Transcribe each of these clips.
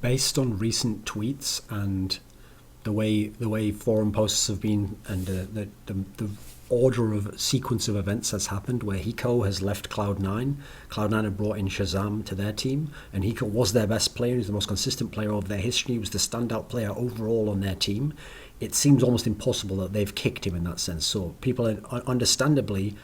Based on recent tweets and the way forum posts have been, and the order of sequence of events has happened, where Hiko has left Cloud9. Cloud9 have brought in Shazam to their team, and Hiko was their best player. He's the most consistent player of their history. He was the standout player overall on their team. It seems almost impossible that they've kicked him in that sense. So people are understandably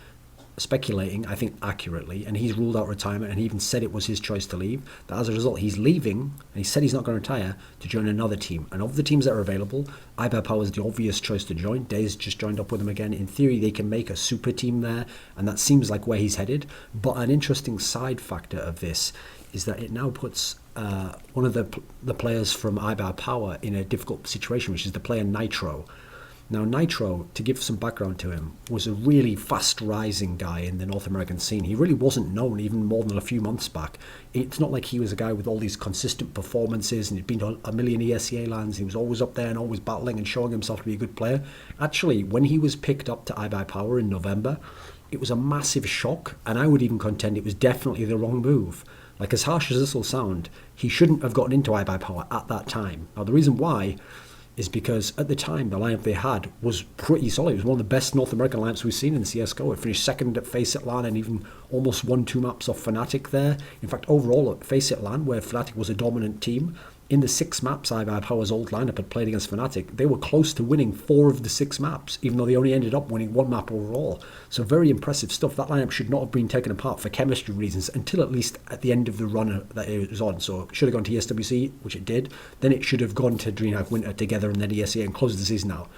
speculating, I think accurately, and he's ruled out retirement, and he even said it was his choice to leave, that as a result he's leaving, and he said he's not going to retire, to join another team. And of the teams that are available, iBUYPOWER is the obvious choice to join. Days just joined up with him again. In theory they can make a super team there, and that seems like where he's headed. But an interesting side factor of this is that it now puts one of the players from iBUYPOWER in a difficult situation, which is the player nitr0. Now, nitr0, to give some background to him, was a really fast-rising guy in the North American scene. He really wasn't known even more than a few months back. It's not like he was a guy with all these consistent performances and he'd been to a million ESEA lands. He was always up there and always battling and showing himself to be a good player. Actually, when he was picked up to iBUYPOWER in November, it was a massive shock, and I would even contend it was definitely the wrong move. Like, as harsh as this will sound, he shouldn't have gotten into iBUYPOWER at that time. Now, the reason why is because at the time the lineup they had was pretty solid. It was one of the best North American lineups we've seen in CSGO. It finished second at Faceit LAN and even almost won 2 maps off Fnatic there. In fact, overall at Faceit LAN, where Fnatic was a dominant team, in the 6 maps iBUYPOWER's old lineup had played against Fnatic, they were close to winning 4 of the 6 maps, even though they only ended up winning 1 map overall. So very impressive stuff. That lineup should not have been taken apart for chemistry reasons until at least at the end of the run that it was on. So it should have gone to ESWC, which it did. Then it should have gone to DreamHack Winter together and then ESEA and closed the season out.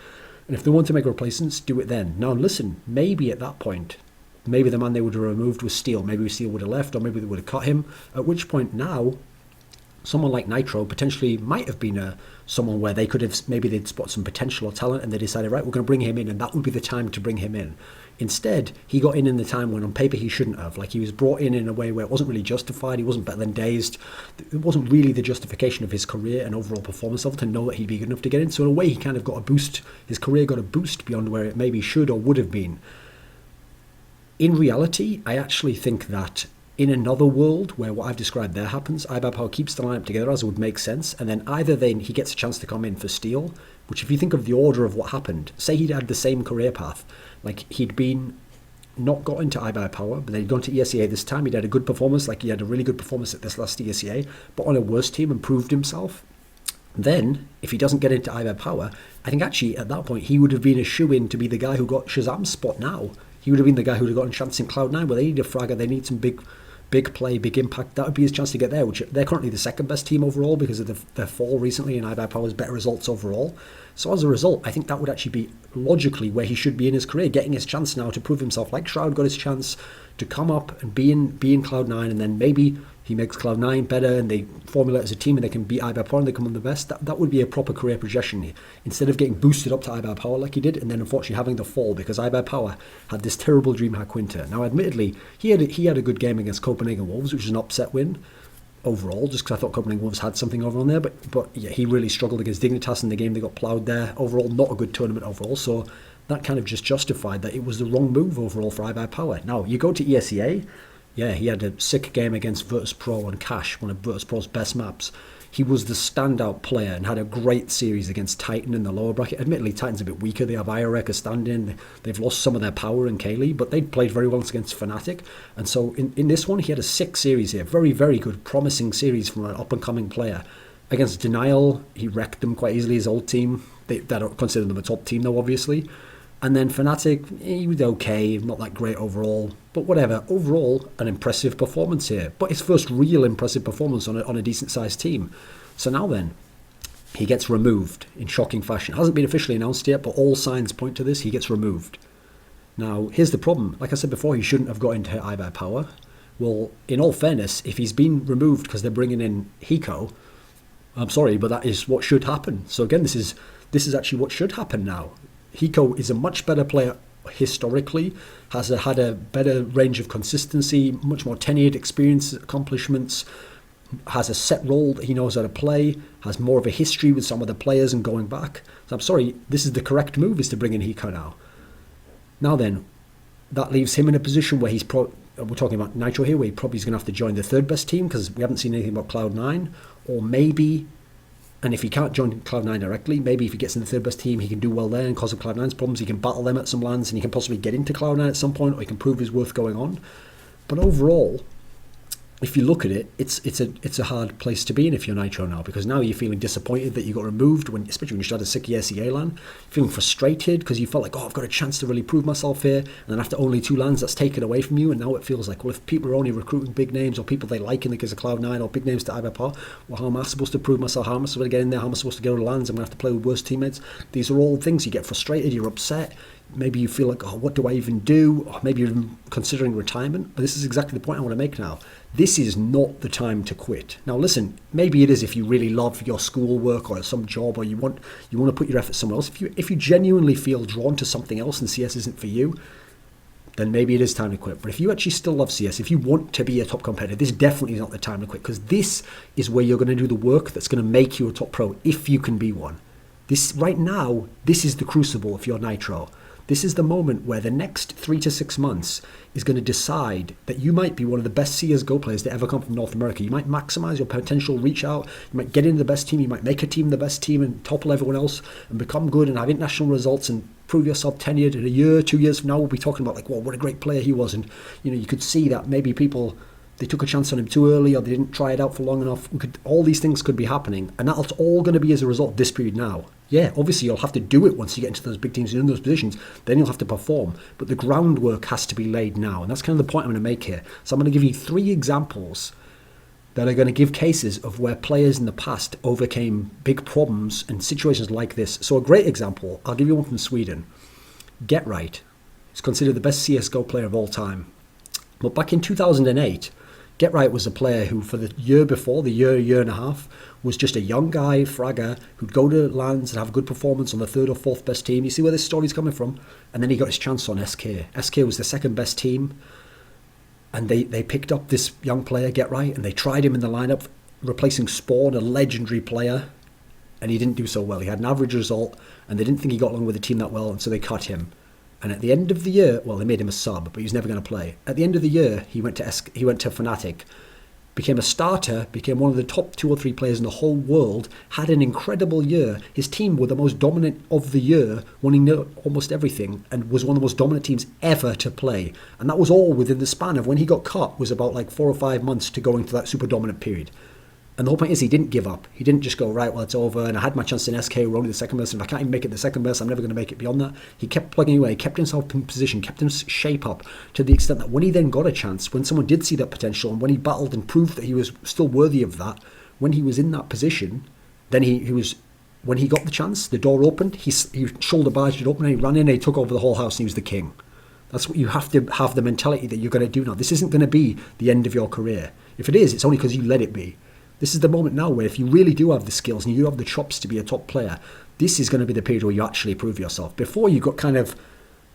And if they want to make replacements, do it then. Now listen, maybe at that point, maybe the man they would have removed was Steel. Maybe Steel would have left, or maybe they would have cut him. At which point now, someone like nitr0 potentially might have been someone where they could have, maybe they'd spot some potential or talent and they decided, right, we're going to bring him in, and that would be the time to bring him in. Instead, he got in the time when on paper he shouldn't have. Like, he was brought in a way where it wasn't really justified. He wasn't better than Dazed. It wasn't really the justification of his career and overall performance level to know that he'd be good enough to get in. So in a way, he kind of got a boost. His career got a boost beyond where it maybe should or would have been. In reality, I actually think that in another world where what I've described there happens, iBUYPOWER keeps the lineup together as it would make sense, and then either then he gets a chance to come in for Steel, which if you think of the order of what happened, say he'd had the same career path, like he'd been not got into iBUYPOWER, but then he'd gone to ESEA this time, he'd had a good performance, like he had a really good performance at this last ESEA, but on a worse team and proved himself. Then, if he doesn't get into iBUYPOWER, I think actually at that point he would have been a shoe-in to be the guy who got Shazam's spot now. He would have been the guy who would have gotten a chance in Cloud9, where they need a fragger, they need some big play, big impact. That would be his chance to get there, which they're currently the second best team overall because of their fall recently and iBUYPOWER's better results overall. So as a result, I think that would actually be logically where he should be in his career, getting his chance now to prove himself. Like Shroud got his chance to come up and be in Cloud9, and then maybe he makes Cloud9 better and they formulate as a team and they can beat iBUYPOWER and they come on the best. That would be a proper career projection instead of getting boosted up to iBUYPOWER like he did and then unfortunately having the fall because iBUYPOWER had this terrible DreamHack winter. Now admittedly, he had a good game against Copenhagen Wolves, which was an upset win overall, just because I thought Copenhagen Wolves had something over on there, but yeah, he really struggled against Dignitas in the game. They got ploughed there. Overall, not a good tournament overall, so that kind of just justified that it was the wrong move overall for iBUYPOWER. Now, you go to ESEA, yeah, he had a sick game against Virtus.pro on Cash, one of Virtus.pro's best maps. He was the standout player and had a great series against Titan in the lower bracket. Admittedly, Titan's a bit weaker. They have Iorek stand-in. They've lost some of their power in Kaylee, but they played very well against Fnatic. And so in this one, he had a sick series here. Very, very good, promising series from an up-and-coming player. Against Denial, he wrecked them quite easily, his old team. They don't consider them a top team, though, obviously. And then Fnatic, he was okay, not that great overall. But whatever, overall, an impressive performance here. But his first real impressive performance on a decent-sized team. So now then, he gets removed in shocking fashion. It hasn't been officially announced yet, but all signs point to this. He gets removed. Now, here's the problem. Like I said before, he shouldn't have got into iBUYPOWER. Well, in all fairness, if he's been removed because they're bringing in Hiko, I'm sorry, but that is what should happen. So again, this is actually what should happen now. Hiko is a much better player historically, has had a better range of consistency, much more tenured experience, accomplishments, has a set role that he knows how to play, has more of a history with some of the players and going back. So I'm sorry, this is the correct move, is to bring in Hiko now. Now then, that leaves him in a position where we're talking about nitr0 here, where he probably is going to have to join the third best team because we haven't seen anything about Cloud9, or maybe, and if he can't join Cloud9 directly, maybe if he gets in the third best team, he can do well there, and because of Cloud9's problems, he can battle them at some lands, and he can possibly get into Cloud9 at some point, or he can prove his worth going on. But overall, if you look at it, it's a hard place to be in if you're Nitro now, because now you're feeling disappointed that you got removed, especially when you started a sick ESEA LAN, feeling frustrated because you felt like, oh, I've got a chance to really prove myself here, and then after only 2 lands, that's taken away from you, and now it feels like, well, if people are only recruiting big names or people they like in the case of Cloud9 or big names to iBUYPOWER, well, how am I supposed to prove myself? How am I supposed to get in there? How am I supposed to get on the lands? I'm going to have to play with worse teammates. These are all things. You get frustrated, you're upset. Maybe you feel like, oh, what do I even do? Or maybe you're even considering retirement. But this is exactly the point I want to make now. This is not the time to quit. Now, listen, maybe it is if you really love your schoolwork or some job, or you want to put your effort somewhere else. If you genuinely feel drawn to something else and CS isn't for you, then maybe it is time to quit. But if you actually still love CS, if you want to be a top competitor, this definitely is not the time to quit, because this is where you're going to do the work that's going to make you a top pro, if you can be one. This right now, this is the crucible if you're Nitro. This is the moment where the next 3 to 6 months is going to decide that you might be one of the best CSGO players to ever come from North America. You might maximize your potential, reach out, you might get into the best team, you might make a team the best team and topple everyone else and become good and have international results and prove yourself tenured. In a year, 2 years from now, we'll be talking about like, well, what a great player he was. And, you could see that maybe people, they took a chance on him too early, or they didn't try it out for long enough. All these things could be happening, and that's all going to be as a result of this period now. Yeah, obviously you'll have to do it once you get into those big teams and in those positions, then you'll have to perform. But the groundwork has to be laid now, and that's kind of the point I'm going to make here. So I'm going to give you 3 examples that are going to give cases of where players in the past overcame big problems in situations like this. So a great example, I'll give you one from Sweden. Get is considered the best CSGO player of all time. But back in 2008, Get Right was a player who, for the year before, year and a half, was just a young guy, fragger, who'd go to lands and have a good performance on the 3rd or 4th best team. You see where this story's coming from? And then he got his chance on SK. SK was the 2nd best team, and they picked up this young player, Get Right, and they tried him in the lineup, replacing Spawn, a legendary player, and he didn't do so well. He had an average result, and they didn't think he got along with the team that well, and so they cut him. And at the end of the year, well, they made him a sub, but he was never going to play. At the end of the year, he went to Fnatic, became a starter, became one of the top 2 or 3 players in the whole world, had an incredible year. His team were the most dominant of the year, winning almost everything, and was one of the most dominant teams ever to play. And that was all within the span of when he got cut, was about like 4 or 5 months to go into that super dominant period. And the whole point is he didn't give up. He didn't just go, right, well, it's over, and I had my chance in SK, we're only the 2nd best, and if I can't even make it the 2nd best, I'm never going to make it beyond that. He kept plugging away, kept himself in position, kept his shape up, to the extent that when he then got a chance, when someone did see that potential, and when he battled and proved that he was still worthy of that, when he was in that position, then when he got the chance, the door opened, he shoulder barged it open, and he ran in, and he took over the whole house, and he was the king. That's what you have to have, the mentality that you're going to do now. This isn't going to be the end of your career. If it is, it's only because you let it be. This is the moment now where if you really do have the skills and you have the chops to be a top player, this is going to be the period where you actually prove yourself. Before, you got kind of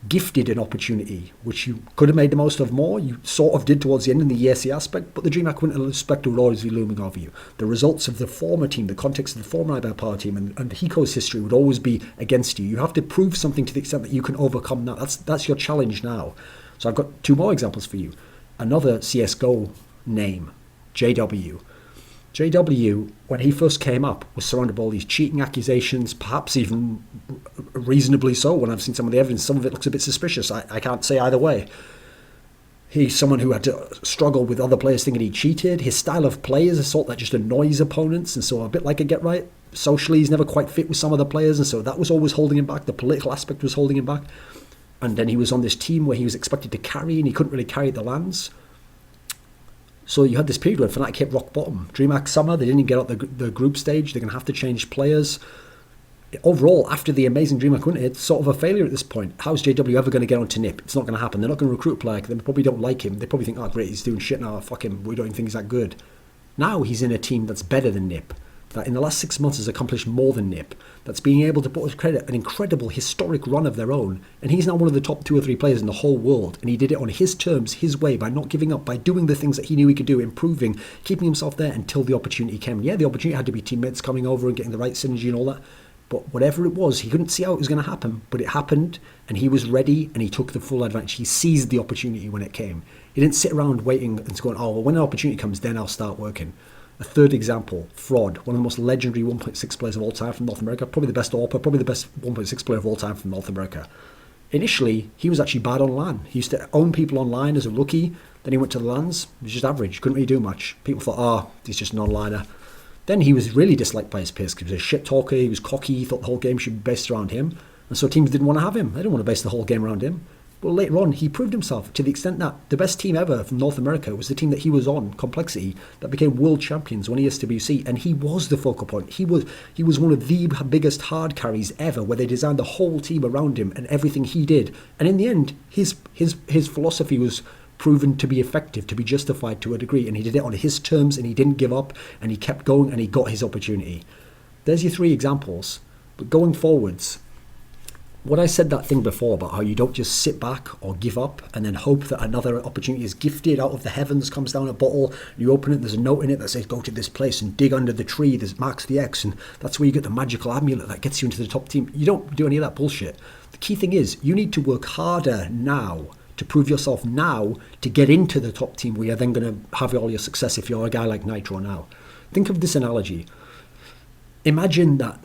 gifted an opportunity, which you could have made the most of more. You sort of did towards the end in the ESC aspect, but the DreamHack Winter Spectre would always be looming over you. The results of the former team, the context of the former iBUYPOWER team, and Hiko's history would always be against you. You have to prove something to the extent that you can overcome that. That's your challenge now. So I've got 2 more examples for you. Another CSGO name, JW. JW, when he first came up, was surrounded by all these cheating accusations, perhaps even reasonably so. When I've seen some of the evidence, some of it looks a bit suspicious. I can't say either way. He's someone who had to struggle with other players thinking he cheated. His style of play is a sort that just annoys opponents, and so a bit like a Get Right. Socially, he's never quite fit with some of the players, and so that was always holding him back. The political aspect was holding him back. And then he was on this team where he was expected to carry, and he couldn't really carry the lands. So you had this period where Fnatic hit rock bottom. DreamHack Summer, they didn't even get out the group stage. They're going to have to change players. Overall, after the amazing DreamHack Winter, it's sort of a failure at this point. How's JW ever going to get onto NIP? It's not going to happen. They're not going to recruit a player. They probably don't like him. They probably think, oh, great, he's doing shit now. Fuck him. We don't even think he's that good. Now he's in a team that's better than NIP, that in the last 6 months has accomplished more than NIP, that's being able to put to credit an incredible historic run of their own, and he's now one of the top 2 or 3 players in the whole world, and he did it on his terms, his way, by not giving up, by doing the things that he knew he could do, improving, keeping himself there until the opportunity came. Yeah, the opportunity had to be teammates coming over and getting the right synergy and all that, but whatever it was, he couldn't see how it was going to happen, but it happened, and he was ready, and he took the full advantage. He seized the opportunity when it came. He didn't sit around waiting and going, oh, well, when an opportunity comes, then I'll start working. A third example, Fraud, one of the most legendary 1.6 players of all time from North America, probably the best AWPer, probably the best 1.6 player of all time from North America. Initially, he was actually bad online. He used to own people online as a rookie. Then he went to the LANs. He was just average. Couldn't really do much. People thought, he's just an onliner. Then he was really disliked by his peers because he was a shit talker. He was cocky. He thought the whole game should be based around him. And so teams didn't want to have him. They didn't want to base the whole game around him. Well, later on, he proved himself to the extent that the best team ever from North America was the team that he was on, Complexity, that became world champions when ESWC, and he was the focal point. He was one of the biggest hard carries ever, where they designed the whole team around him and everything he did. And in the end, his philosophy was proven to be effective, to be justified to a degree, and he did it on his terms, and he didn't give up, and he kept going, and he got his opportunity. There's your three examples. But going forwards, what I said that thing before about how you don't just sit back or give up and then hope that another opportunity is gifted out of the heavens, comes down a bottle, and you open it, there's a note in it that says go to this place and dig under the tree, there's marks the X, and that's where you get the magical amulet that gets you into the top team. You don't do any of that bullshit. The key thing is you need to work harder now to prove yourself now to get into the top team where you're then going to have all your success if you're a guy like nitr0 now. Think of this analogy. Imagine that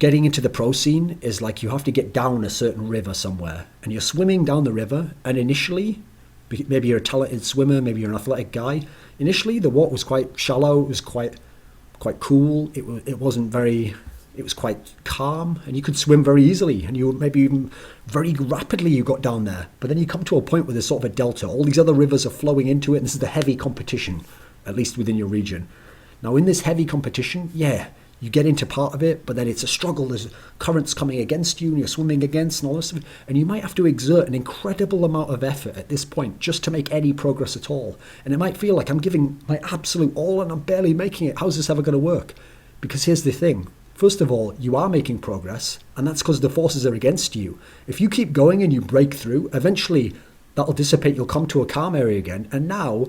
getting into the pro scene is like you have to get down a certain river somewhere, and you're swimming down the river, and initially, maybe you're a talented swimmer, maybe you're an athletic guy, initially the water was quite shallow, it was quite cool, it was quite calm, and you could swim very easily, and you maybe even very rapidly you got down there. But then you come to a point where there's sort of a delta, all these other rivers are flowing into it, and this is the heavy competition, at least within your region. Now in this heavy competition, you get into part of it, but then it's a struggle. There's currents coming against you and you're swimming against and all this stuff. And you might have to exert an incredible amount of effort at this point just to make any progress at all. And it might feel like I'm giving my absolute all and I'm barely making it. How's this ever going to work? Because here's the thing. First of all, you are making progress, and that's because the forces are against you. If you keep going and you break through, eventually that'll dissipate. You'll come to a calm area again. And now,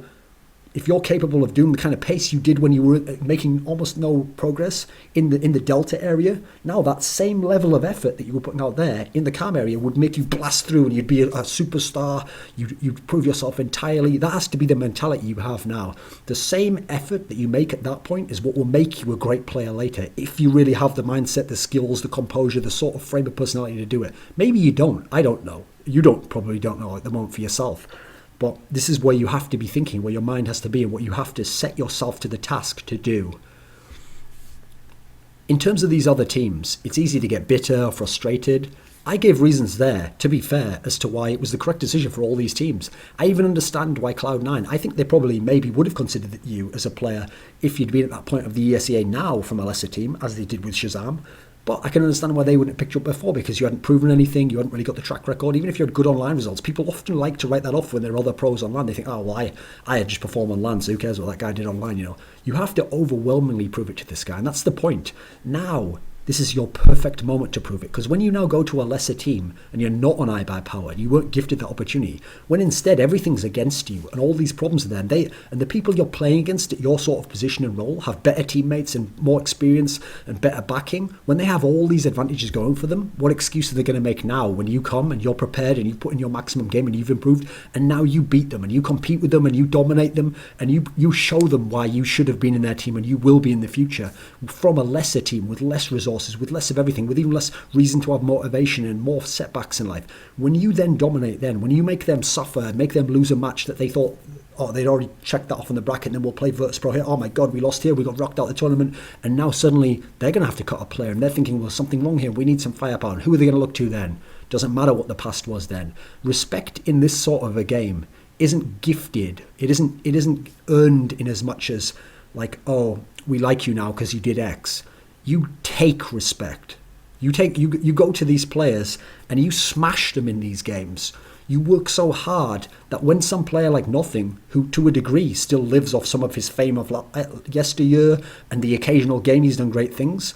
if you're capable of doing the kind of pace you did when you were making almost no progress in the delta area, now that same level of effort that you were putting out there in the calm area would make you blast through and you'd be a superstar, you'd prove yourself entirely. That has to be the mentality you have now. The same effort that you make at that point is what will make you a great player later, if you really have the mindset, the skills, the composure, the sort of frame of personality to do it. Maybe you don't. I don't know. You probably don't know at the moment for yourself. But this is where you have to be thinking, where your mind has to be, and what you have to set yourself to the task to do. In terms of these other teams, it's easy to get bitter or frustrated. I gave reasons there, to be fair, as to why it was the correct decision for all these teams. I even understand why Cloud9, I think they probably maybe would have considered you as a player if you'd been at that point of the ESEA now from a lesser team, as they did with Shazam. But I can understand why they wouldn't have picked you up before, because you hadn't proven anything, you hadn't really got the track record. Even if you had good online results, people often like to write that off when there are other pros online. They think, I had just performed online, so who cares what that guy did online, You have to overwhelmingly prove it to this guy, and that's the point. Now, this is your perfect moment to prove it, because when you now go to a lesser team and you're not on iBUYPOWER and you weren't gifted that opportunity, when instead everything's against you and all these problems are there, and the people you're playing against at your sort of position and role have better teammates and more experience and better backing, when they have all these advantages going for them, what excuse are they going to make now when you come and you're prepared and you put in your maximum game and you've improved, and now you beat them and you compete with them and you dominate them and you show them why you should have been in their team and you will be in the future from a lesser team with less resources, with less of everything, with even less reason to have motivation and more setbacks in life. When you then dominate, when you make them suffer, make them lose a match that they thought, they'd already checked that off in the bracket and then we'll play Virtus Pro here, oh my god, we lost here, we got rocked out the tournament, and now suddenly they're going to have to cut a player and they're thinking, well, something wrong here, we need some firepower. And who are they going to look to then? Doesn't matter what the past was then. Respect in this sort of a game isn't gifted. It isn't earned in as much as like, oh, we like you now because you did X. You take respect. You go to these players and you smash them in these games. You work so hard that when some player like Nothing, who to a degree still lives off some of his fame of yesteryear and the occasional game he's done great things,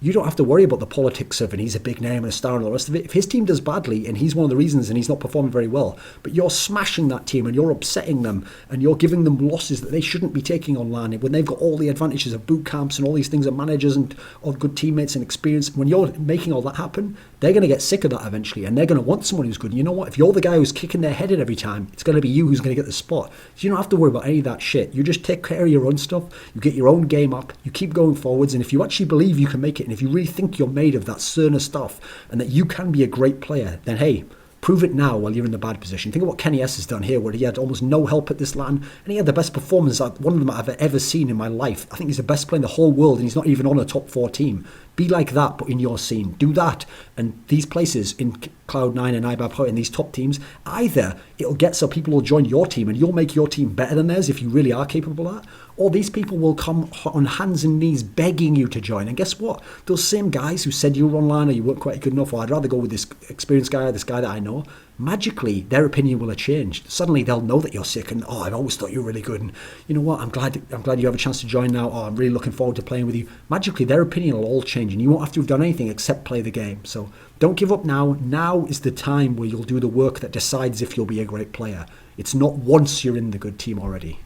you don't have to worry about the politics of, and he's a big name and a star and all the rest of it. If his team does badly and he's one of the reasons and he's not performing very well, but you're smashing that team and you're upsetting them and you're giving them losses that they shouldn't be taking online when they've got all the advantages of boot camps and all these things and managers and all good teammates and experience, when you're making all that happen, they're going to get sick of that eventually and they're going to want someone who's good. And you know what? If you're the guy who's kicking their head in every time, it's going to be you who's going to get the spot. So you don't have to worry about any of that shit. You just take care of your own stuff, you get your own game up, you keep going forwards, and if you actually believe you can make it, and if you really think you're made of that Cerner stuff and that you can be a great player, then hey, prove it now while you're in the bad position. Think of what Kenny S has done here, where he had almost no help at this LAN, and he had the best performance, one of them I've ever seen in my life. I think he's the best player in the whole world, and he's not even on a top 4 team. Be like that, but in your scene. Do that. And these places in Cloud9 and iBUYPOWER and these top teams, either it'll get so people will join your team and you'll make your team better than theirs if you really are capable of that, or these people will come on hands and knees begging you to join. And guess what? Those same guys who said you were online or you weren't quite good enough, or I'd rather go with this experienced guy or this guy that I know, magically their opinion will have changed. Suddenly they'll know that you're sick and, oh, I've always thought you were really good, and you know what, I'm glad you have a chance to join now, oh, I'm really looking forward to playing with you. Magically their opinion will all change and you won't have to have done anything except play the game. So don't give up now. Now is the time where you'll do the work that decides if you'll be a great player. It's not once you're in the good team already.